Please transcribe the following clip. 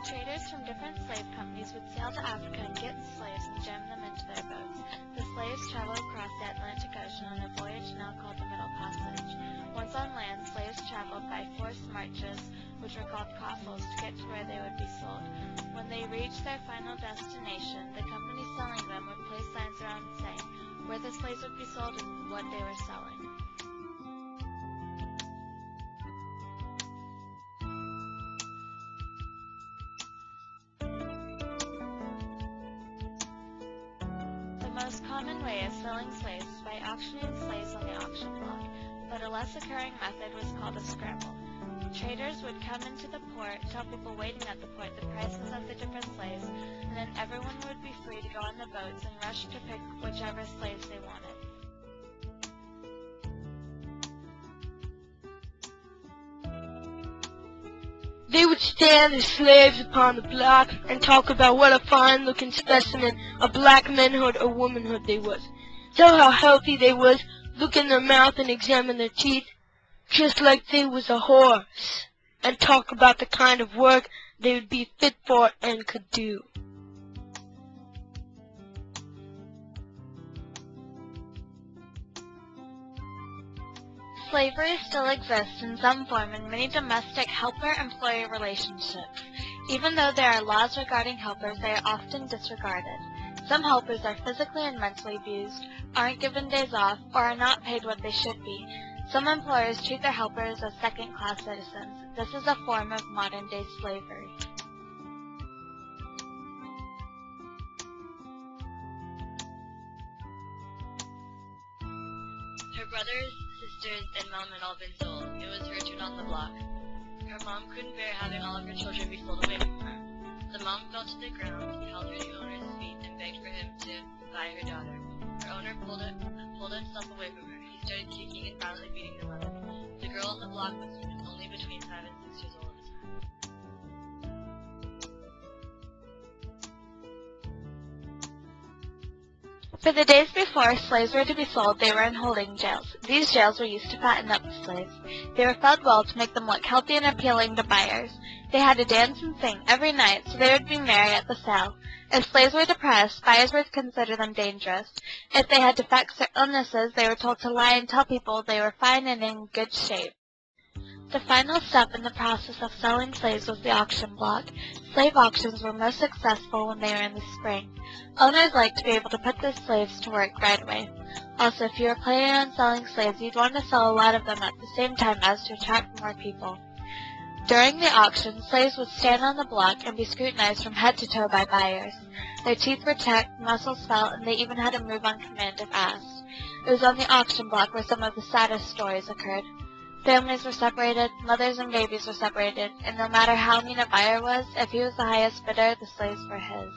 Traders from different slave companies would sail to Africa and get slaves and jam them into their boats. The slaves traveled across the Atlantic Ocean on a voyage now called the Middle Passage. Once on land, slaves traveled by forced marches, which were called coffles, to get to where they would be sold. When they reached their final destination, the company selling them would place signs around saying where the slaves would be sold and what they were selling. The most common way of selling slaves was by auctioning slaves on the auction block, but a less occurring method was called a scramble. Traders would come into the port, tell people waiting at the port the prices of the different slaves, and then everyone would be free to go on the boats and rush to pick whichever slaves they wanted. They would stand as slaves upon the block and talk about what a fine-looking specimen of black manhood or womanhood they was. Tell how healthy they was, look in their mouth and examine their teeth, just like they was a horse, and talk about the kind of work they would be fit for and could do. Slavery still exists in some form in many domestic helper-employee relationships. Even though there are laws regarding helpers, they are often disregarded. Some helpers are physically and mentally abused, aren't given days off, or are not paid what they should be. Some employers treat their helpers as second-class citizens. This is a form of modern-day slavery. Her brothers, sisters, and mom had all been sold. It was her turn on the block. Her mom couldn't bear having all of her children be sold away from her. The mom fell to the ground, held her new owner's feet, and begged for him to buy her daughter. Her owner pulled himself away from her. He started kicking and violently beating the mother. The girl on the block was only between 5 and 6 years old at the time. For the days before slaves were to be sold, they were in holding jails. These jails were used to fatten up the slaves. They were fed well to make them look healthy and appealing to buyers. They had to dance and sing every night, so they would be merry at the sale. If slaves were depressed, buyers would consider them dangerous. If they had defects or illnesses, they were told to lie and tell people they were fine and in good shape. The final step in the process of selling slaves was the auction block. Slave auctions were most successful when they were in the spring. Owners liked to be able to put their slaves to work right away. Also, if you were planning on selling slaves, you'd want to sell a lot of them at the same time as to attract more people. During the auction, slaves would stand on the block and be scrutinized from head to toe by buyers. Their teeth were checked, muscles felt, and they even had to move on command if asked. It was on the auction block where some of the saddest stories occurred. Families were separated, mothers and babies were separated, and no matter how mean a buyer was, if he was the highest bidder, the slaves were his.